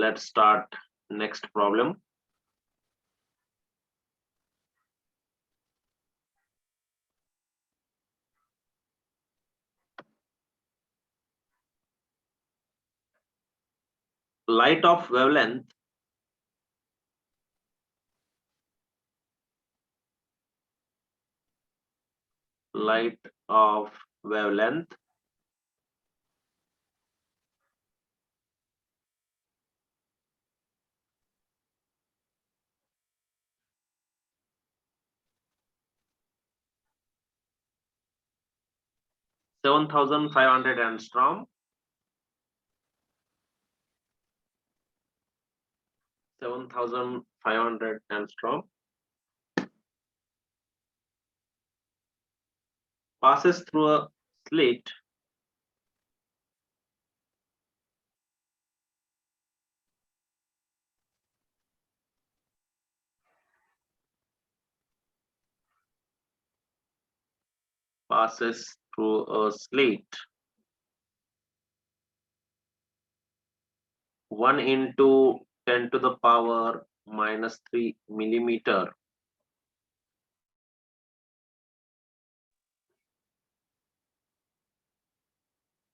let's start next problem. Light of wavelength wavelength 7,500 angstrom, 7,500 angstrom passes through a slit passes through a slit 1 into 10 to the power minus 3 millimeter.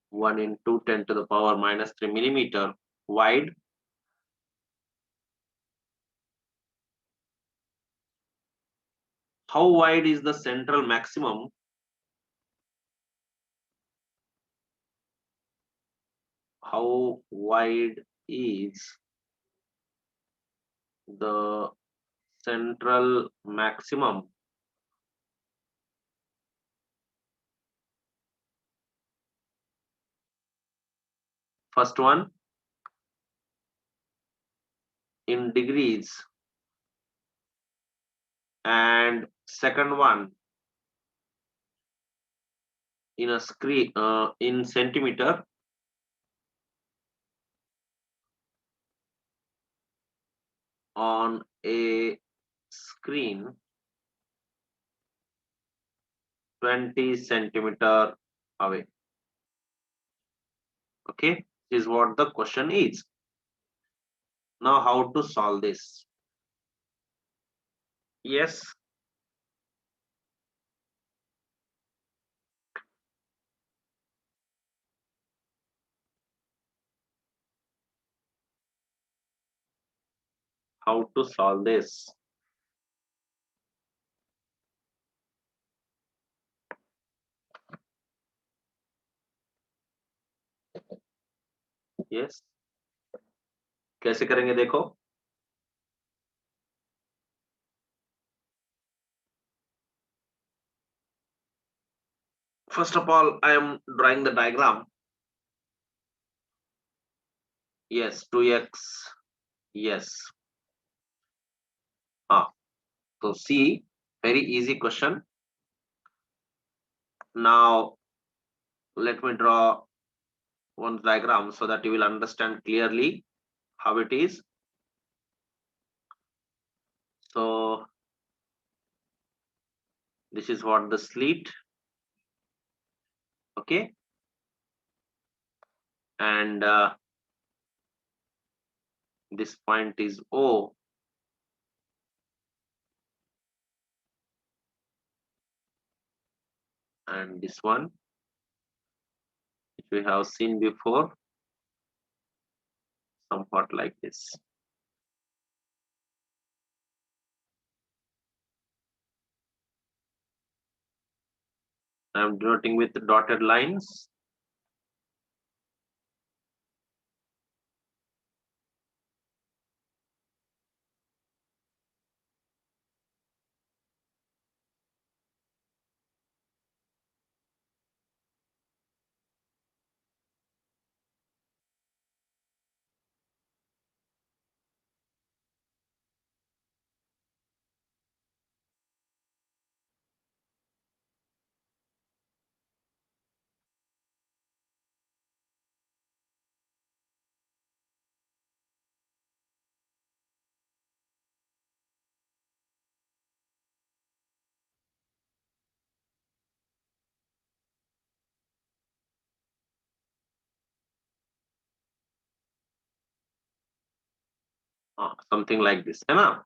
One into 10 to the power minus 3 millimeter wide. How wide is the central maximum? How wide is the central maximum? First one in degrees and second one in a screen in centimeter. On a screen 20 centimeter away. Okay, this is what the question is. Now how to solve this? Yes. How to solve this? Yes. कैसे करेंगे देखो. First of all, I am drawing the diagram. Yes, 2x. Yes. So see, very easy question. Now let me draw one diagram so that you will understand clearly how it is. So this is what the slit. Okay. And this point is O. And this one, which we have seen before, somewhat like this. I am denoting with dotted lines. Something like this, है ना?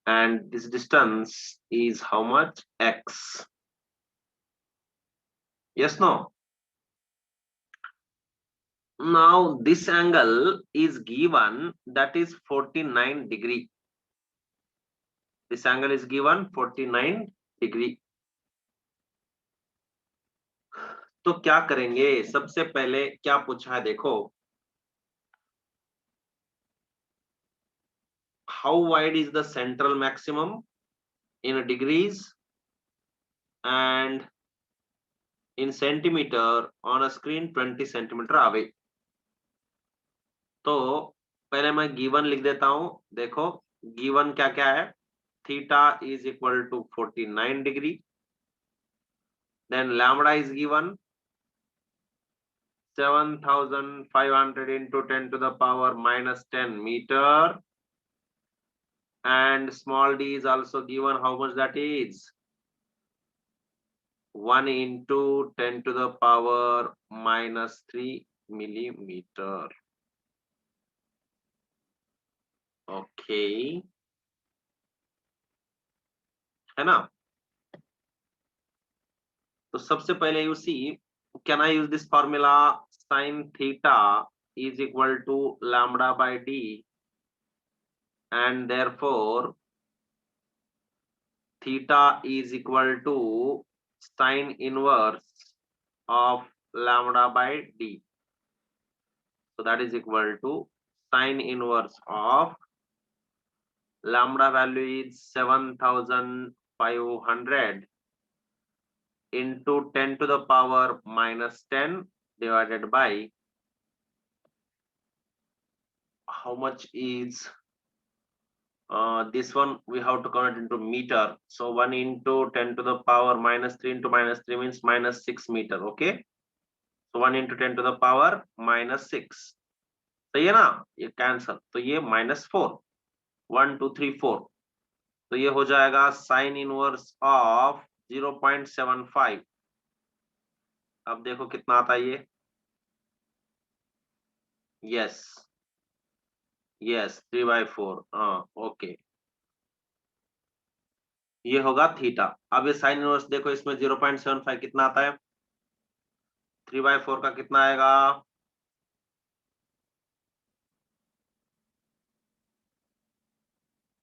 And this distance is how much? x. Yes, no? Now this angle is given, that is 49 degree. This angle is given 49 degree. तो क्या करेंगे? सबसे पहले क्या पूछा है देखो, how wide is the central maximum in degrees and in centimeter on a screen 20 centimeter away. तो पहले मैं गिवन लिख देता हूं, देखो गिवन क्या क्या है, theta is equal to 49 degree, then lambda is given 7500 into 10 to the power minus 10 meter, and small d is also given, how much that is? 1 into 10 to the power minus 3 millimeter. Okay, है ना? तो सबसे पहले you see, can I use this formula, sin theta is equal to lambda by d, and therefore theta is equal to sin inverse of lambda by d. So that is equal to sin inverse of lambda value is 7500 into 10 to the power minus 10 divided by, how much is this one, we have to convert into meter. So 1 into 10 to the power minus 3 into minus 3 means minus 6 meter. Okay, so 1 into 10 to the power minus 6. सही है ना? ये cancel, तो ये -4, 1 2 3 4, तो ये हो जाएगा साइन इनवर्स ऑफ 0.75. अब देखो कितना आता है ये, यस यस 3/4, हाँ ओके, ये होगा थीटा. अब ये साइन इनवर्स देखो, इसमें 0.75 कितना आता है, 3/4 का कितना आएगा,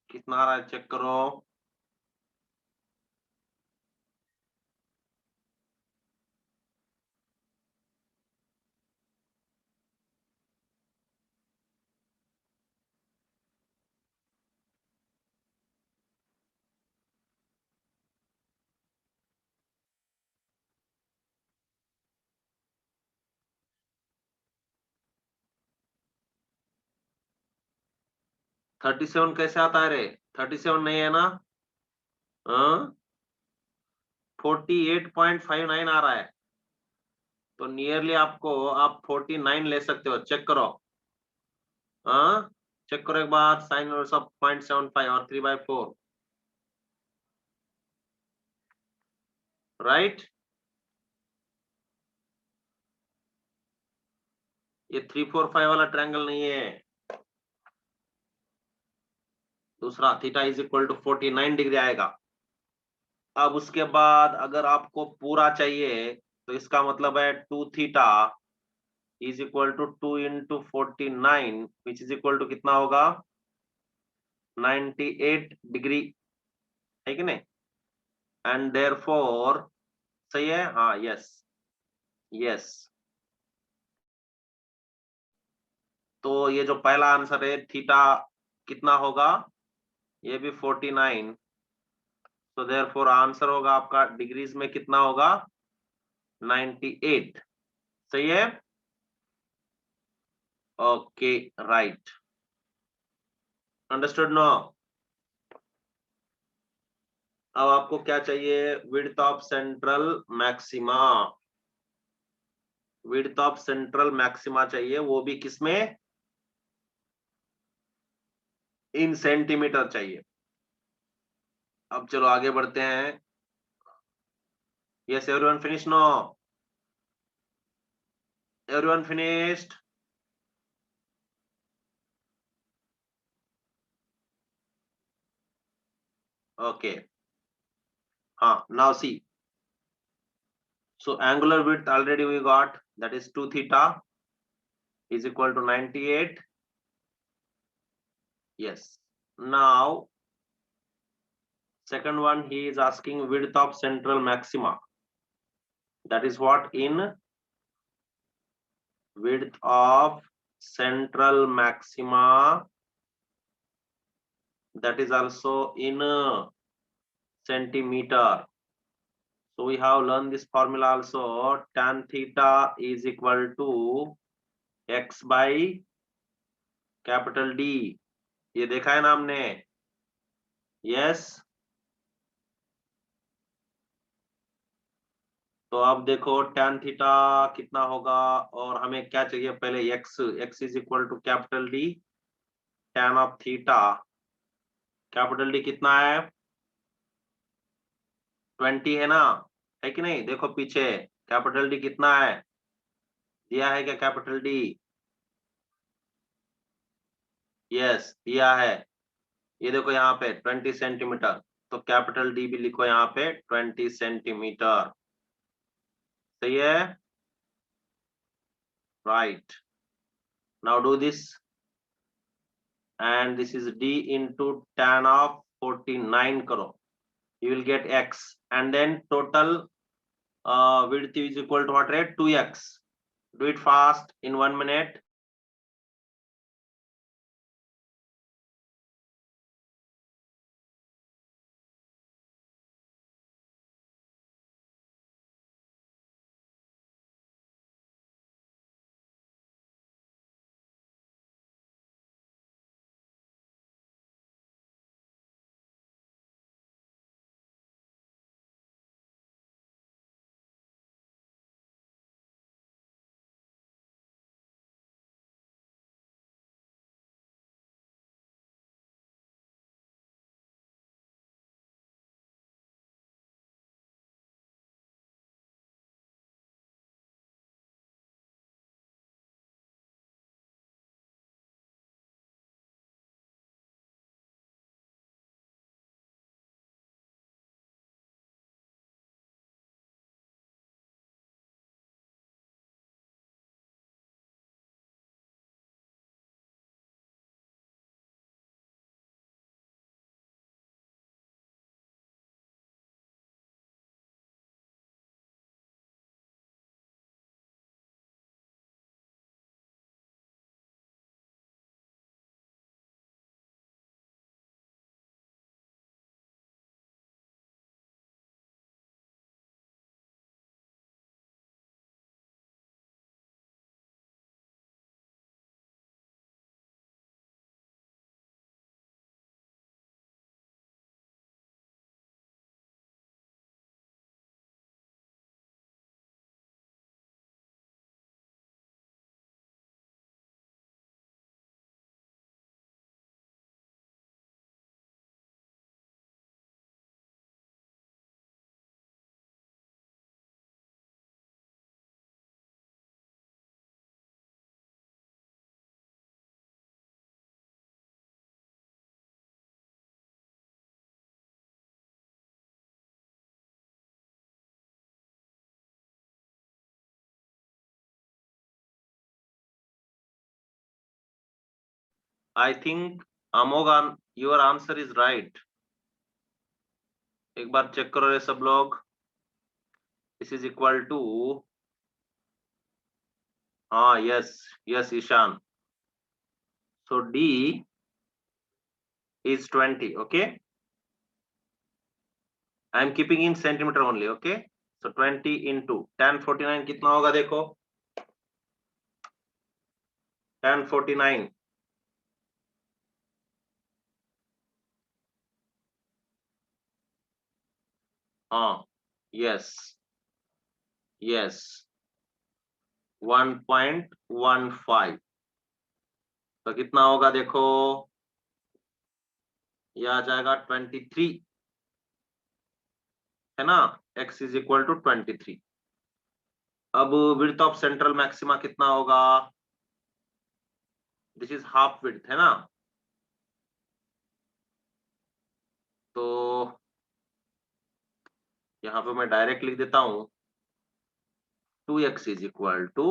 कितना आ रहा है चेक करो, 37 कैसे आता है रे? 37 नहीं है ना? 48.59 आ रहा है, तो नियरली आपको आप 49 ले सकते हो, चेक करो. हाँ चेक करो एक बार, साइन ऑफ 0.75 और 3/4, राइट? ये 345 वाला ट्रायंगल नहीं है, दूसरा theta is equal to 49 degree आएगा. अब उसके बाद अगर आपको पूरा चाहिए तो इसका मतलब है 2 theta is equal to 2 into 49 which is equal to कितना होगा, 98 डिग्री, है कि नहीं? एंड देयरफॉर, सही है, हाँ यस यस. तो ये जो पहला आंसर है थीटा कितना होगा, ये भी 49, तो देयरफॉर आंसर होगा आपका डिग्रीज में कितना होगा, 98. सही है, ओके राइट, अंडरस्टूड नो? अब आपको क्या चाहिए, width of central maxima, width of central maxima चाहिए, वो भी किसमें, इन सेंटीमीटर चाहिए. अब चलो आगे बढ़ते हैं. Yes everyone finish, no everyone finished? Okay. Now see. So angular width already we got, that is 2 theta is equal to 98. Yes. Now second one, he is asking width of central maxima. That is what? In width of central maxima, that is also in centimeter. So we have learned this formula also. Tan theta is equal to x by capital D. ये देखा है ना हमने? Yes. तो अब देखो tan theta कितना होगा, और हमें क्या चाहिए पहले? x is equal to capital D. tan of theta capital D कितना है? 20 है ना, है कि नहीं? देखो पीछे कैपिटल D कितना है, दिया है क्या कैपिटल D? यस दिया है। ये देखो यहाँ पे 20 सेंटीमीटर, तो कैपिटल D भी लिखो यहाँ पे 20 सेंटीमीटर। सही है? Right. Now do this, and this is D into tan of 49 करो, you will get x, and then total width is equal to what rate? 2x. Do it fast in 1 minute. I think Amogan, your answer is right. एक बार check करो रे सब लोग। This is equal to, yes Ishan. So D is 20. Okay, I am keeping in centimeter only. Okay, so 20 into tan 49 कितना होगा देखो? tan 49 yes 1.15, तो कितना होगा देखो? ये आ जाएगा 23, है ना? x is equal to 23। अब विड्थ ऑफ सेंट्रल मैक्सिमा कितना होगा? दिस इज हाफ विड्थ, है ना? तो यहाँ पे मैं डायरेक्ट लिख देता हूं 2x is equal to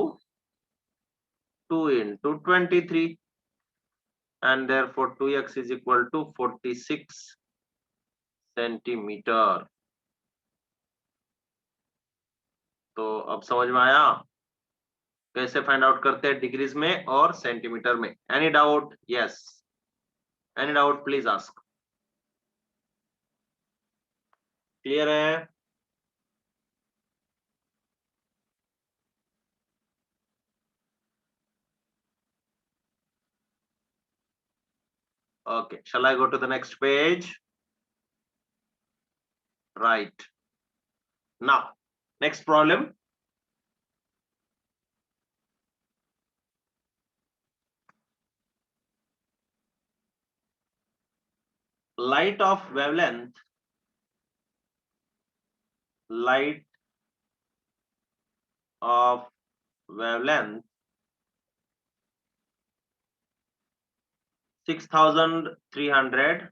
2 into 23 and therefore 2x is equal to 46 centimetre. तो अब समझ में आया कैसे फाइंड आउट करते हैं डिग्रीज में और सेंटीमीटर में? Any doubt? Yes, any doubt please ask. Clear है? Okay, shall I go to the next page? Right. Now, next problem. Light of wavelength 6300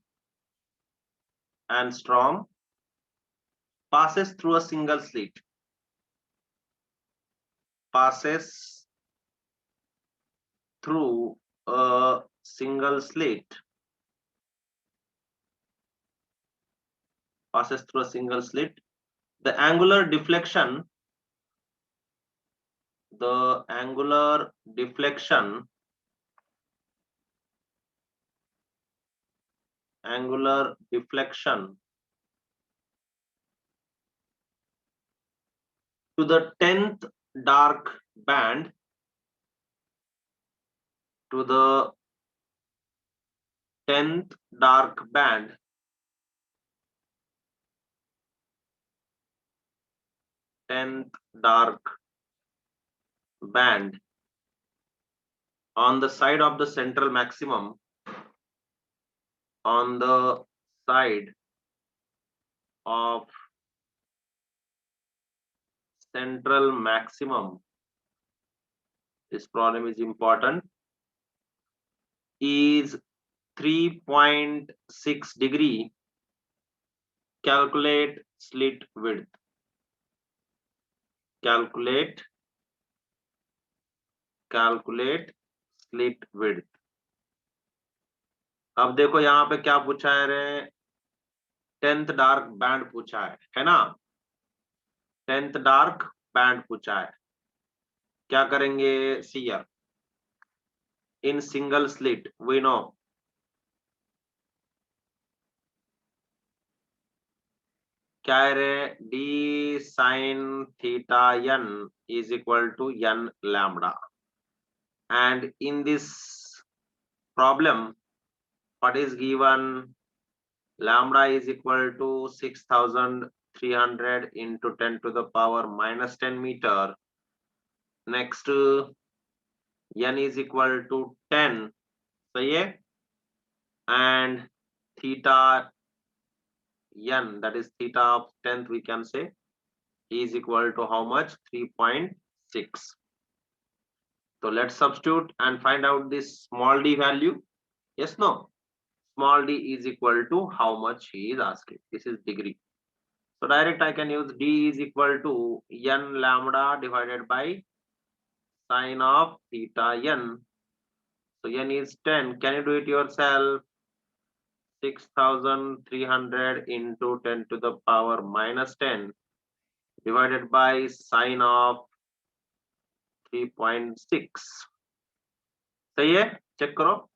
angstrom passes through a single slit. Passes through a single slit. Passes through a single slit. The angular deflection to the 10th dark band on the side of the central maximum, this problem is important, is 3.6 degree. Calculate slit width. Calculate slit width. अब देखो यहाँ पे क्या पूछा है रे? 10th dark band पूछा है ना? 10th डार्क बैंड पूछा है। क्या करेंगे? See here, in single slit we know क्या है ray? D sine theta N is equal to N lambda, and in this problem what is given? Lambda is equal to 6300 into 10 to the power minus 10 meter. Next n is equal to 10, सही है, and theta n, that is theta of 10th we can say, is equal to how much? 3.6. So let's substitute and find out this small d value. Yes, no? Small d is equal to how much he is asking. This is degree. So direct I can use d is equal to n lambda divided by sine of theta n. So n is 10. Can you do it yourself? 6300 into 10 to the power minus 10 divided by sine of 3.6. सही है? Check करो।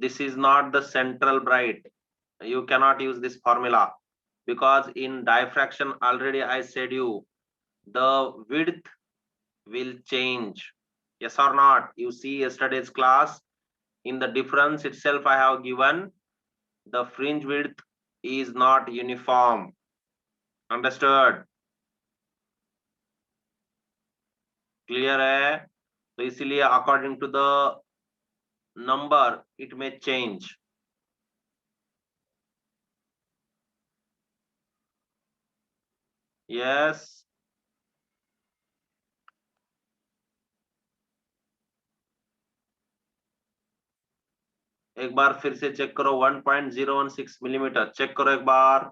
This is not the central bright. You cannot use this formula because in diffraction already I said you the width will change. Yes or not? You see yesterday's class, in the difference itself I have given the fringe width is not uniform. Understood? Clear है? तो इसीलिए according to the number it may change. Yes. एक बार फिर से check करो 1.016 millimetre check करो एक बार.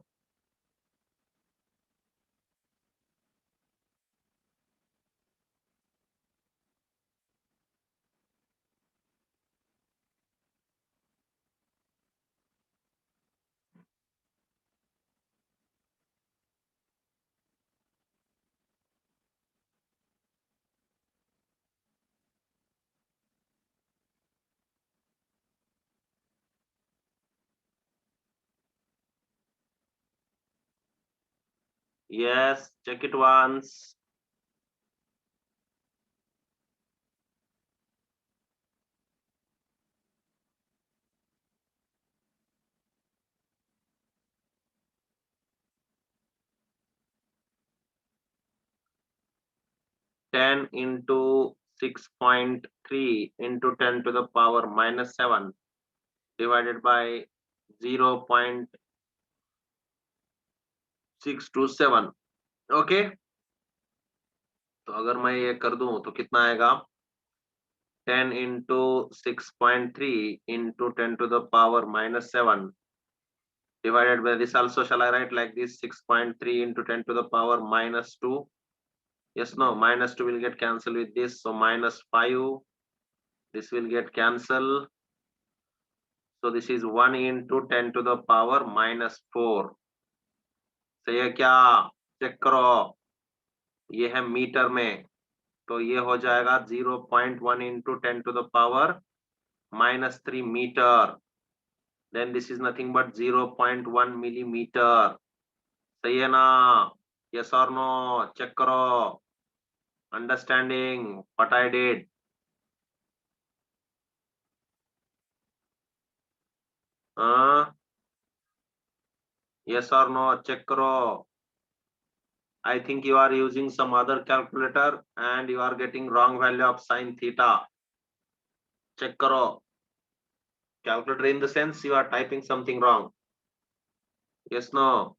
Yes, check it once. Ten into 6.3 into 10 to the power minus 7 divided by 0.627. Okay, तो अगर मैं ये कर दूं तो कितना आएगा? 10 into 6.3 into 10 to the power minus 7 divided by this. Also shall I write like this? 6.3 into 10 to the power minus 2. Yes, no, minus 2 will get cancelled with this, so minus 5. This will get cancelled. So this is 1 into 10 to the power minus 4. सही है क्या? Check करो, ये है metre में, तो ये हो जाएगा 0.1 into 10 to the power minus 3 metre. Then this is nothing but 0.1 millimeter. सही है ना? Yes or no? चेक करो. Understanding what I did? Yes or no? Check करो. I think you are using some other calculator and you are getting wrong value of sin theta. Check करो. Calculator in the sense you are typing something wrong. Yes, no?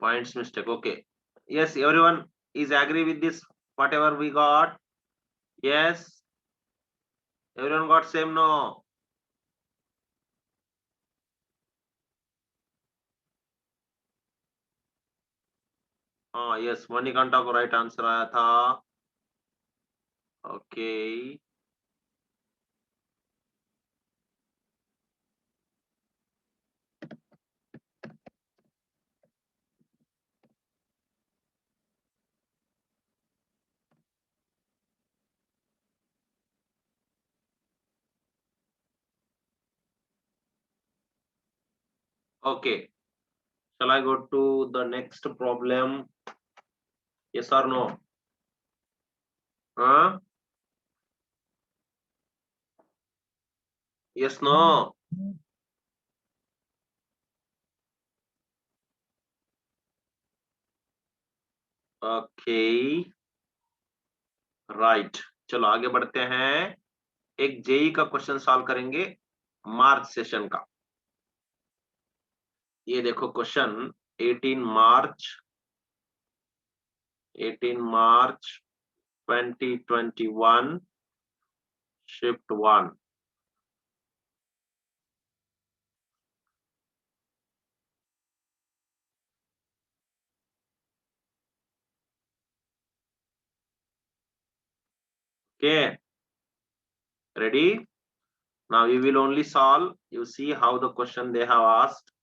Points mistake. Okay. Yes, everyone is agree with this. Whatever we got. Yes. Everyone got same? No. हाँ, yes. Manikantha को right answer आया था. Okay. Okay. Shall I go to the next problem? Yes or no? Huh? Yes, no? Okay. Right. चलो आगे बढ़ते हैं. एक JEE का क्वेश्चन सॉल्व करेंगे मार्च सेशन का। ये देखो question 18 March 2021 shift 1। Okay, ready? Now we will only solve. You see how the question they have asked.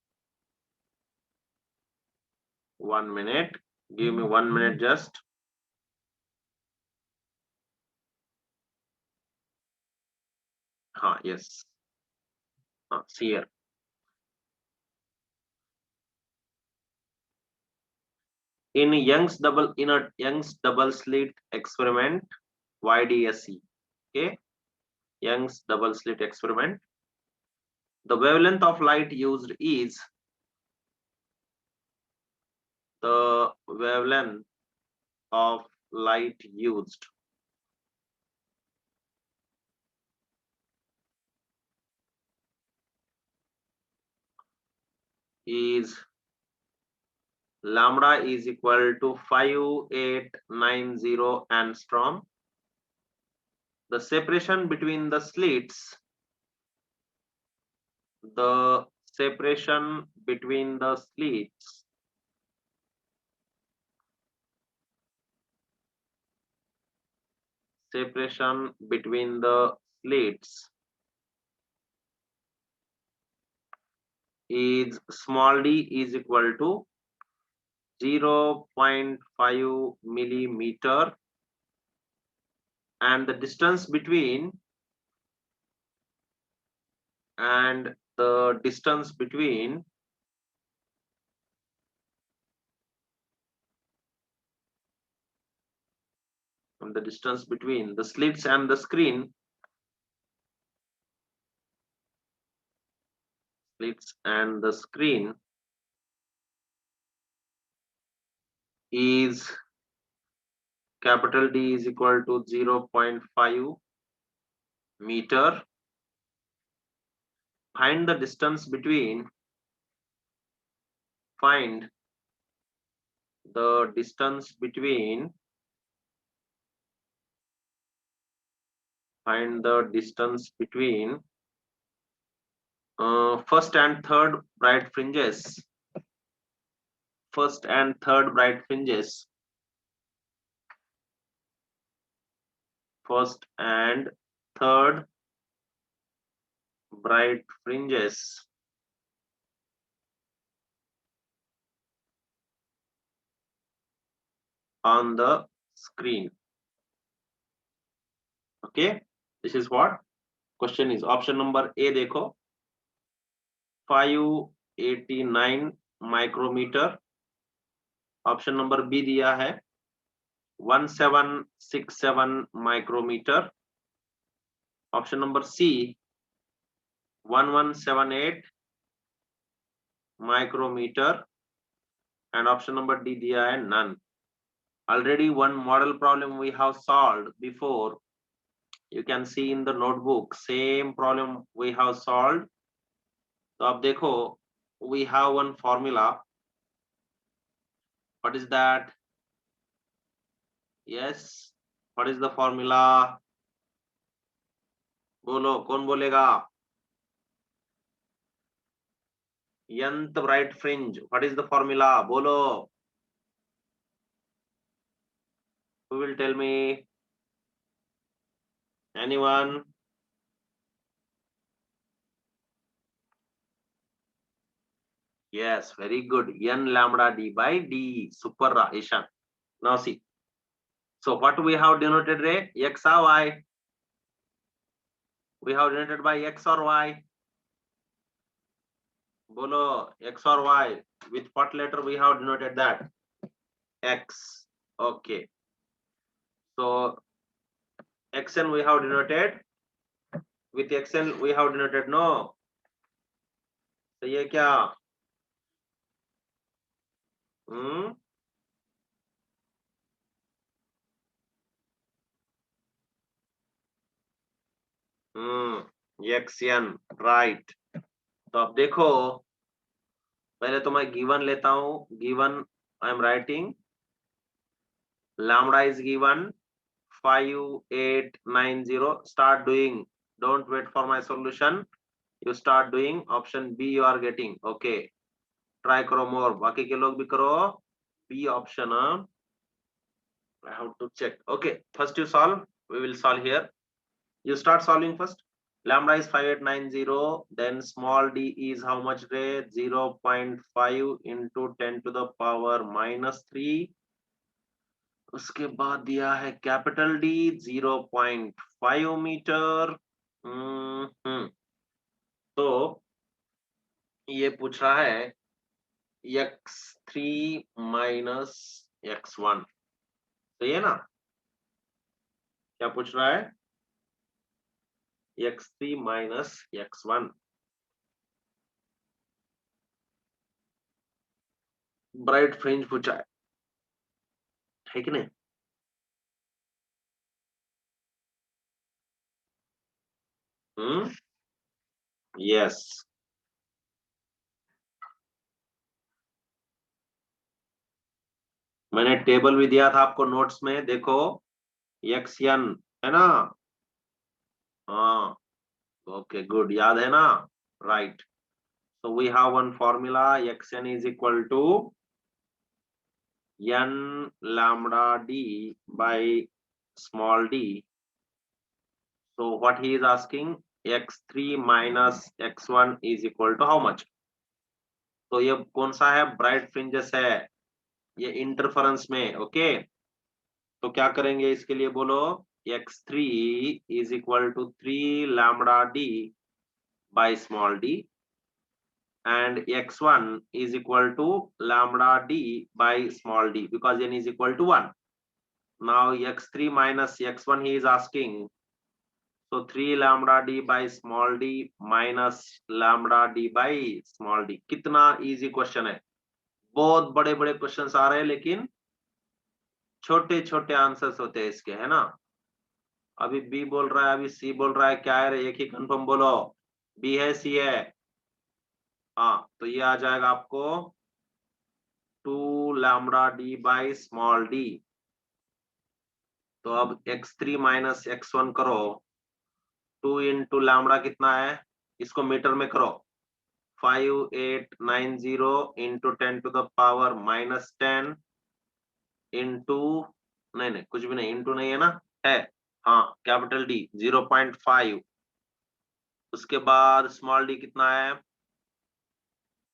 1 minute. Give me 1 minute just. Yes. See here. In a Young's double slit experiment, YDSE. Okay, Young's double slit experiment. The wavelength of light used is the wavelength of light used is lambda is equal to 5890 angstrom. The separation between the slits, separation between the slits is small d is equal to 0.5 millimeter, and the distance between the distance between the slits and the screen is capital D is equal to 0.5 meter. Find the distance between first and third bright fringes. First and third bright fringes on the screen. Okay, this is what question is. Option number A देखो 589 micrometer. Option number B दिया है 1767 micrometer. Option number C 1178 micrometer, and option number D दिया है none. Already one model problem we have solved before. You can see in the notebook, same problem we have solved. तो अब देखो, we have one formula. What is that? Yes, what is the formula? बोलो, कौन बोलेगा? Nth bright fringe. What is the formula? बोलो. Who will tell me? Anyone? Yes, very good. N lambda D by D. Super, Ishan. Now see. So what we have denoted, Ray? X or Y? We have denoted by X or Y? Bolo, X or Y? With what letter we have denoted that? X. Okay. So Xn we have denoted. With Xn we have denoted no. So ये क्या? xn, right. तो अब देखो, पहले तो मैं given लेता हूं। Given I am writing lambda is given 5890. Start doing, don't wait for my solution, you start doing option B you are getting, okay? Try करो more, बाकी के लोग भी करो B option। I have to check, okay? First you solve, we will solve here. You start solving first. Lambda is 5890, then small d is how much there? 0.5 into 10 to the power minus 3. उसके बाद दिया है capital D 0.5 metre. तो ये पूछ रहा है x3 minus x1, सही है ना? क्या पूछ रहा है? x3 minus x1। Bright fringe पूछा है कि नहीं? यस, मैंने टेबल भी दिया था आपको नोट्स में, देखो xn है ना? हाँ, ओके गुड, याद है ना? Right. So we have one formula, xn is equal to n lambda d by small d. So what he is asking, x3 minus x1 is equal to how much? तो ये कौन सा है? Bright fringes है, ये interference में, okay? तो क्या करेंगे इसके लिए बोलो? x3 is equal to 3 lambda d by small d and x1 is equal to lambda d by small d because n is equal to 1. Now x3 minus x1 he is asking, so 3 lambda d by small d minus lambda d by small d. कितना easy question है, बहुत बड़े बड़े questions आ रहे हैं लेकिन छोटे छोटे आंसर्स होते हैं इसके, है ना? अभी बी बोल रहा है, अभी सी बोल रहा है, क्या है? एक ही कंफर्म बोलो, बी है सी है? हाँ, तो ये आ जाएगा आपको 2 lambda d by small d। तो अब x3 माइनस x1 करो, 2 इंटू लैम्बडा कितना है, इसको मीटर में करो, 5890 into 10 to the power minus 10 into, नहीं नहीं कुछ भी नहीं, इंटू नहीं है ना, है, हाँ कैपिटल डी 0.5। उसके बाद स्मॉल डी कितना है?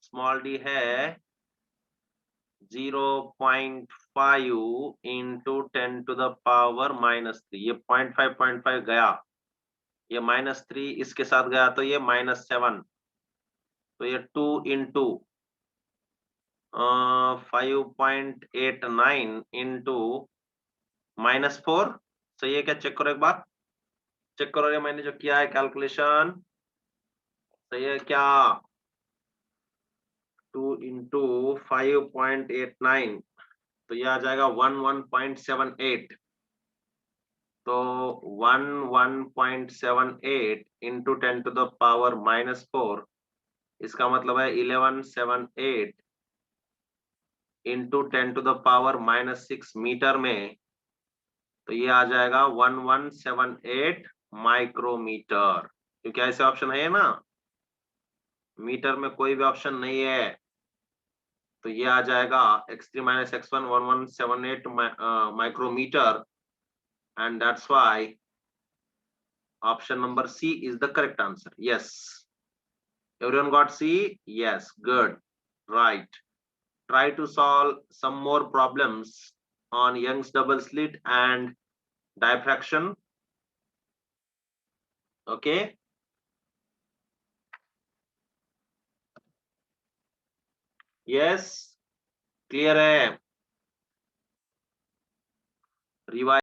स्मॉल डी है 0.5 into 10 to the power minus 3। ये 0.5 गया, ये -3 इसके साथ गया तो ये -7, तो ये 2 इंटू 5.89 इंटू -4। सही है क्या? चेक करो एक बार, चेक करो, ये मैंने जो किया है कैलकुलेशन सही है क्या? 2 इंटू 5.89, तो ये आ जाएगा 11.78। तो 11.78 इंटू 10 टू द पावर -4, इसका मतलब है 1178 into 10 to the power -6 metre में, तो ये आ जाएगा 1178 माइक्रोमीटर। क्योंकि ऐसे ऑप्शन है ना, मीटर में कोई भी ऑप्शन नहीं है, तो ये आ जाएगा x3 minus x1 1178 micrometre, and that's why option number C is the correct answer. Yes, everyone got C? Yes, good, right. Try to solve some more problems on Young's double slit and diffraction, okay? Yes, clear है? Revise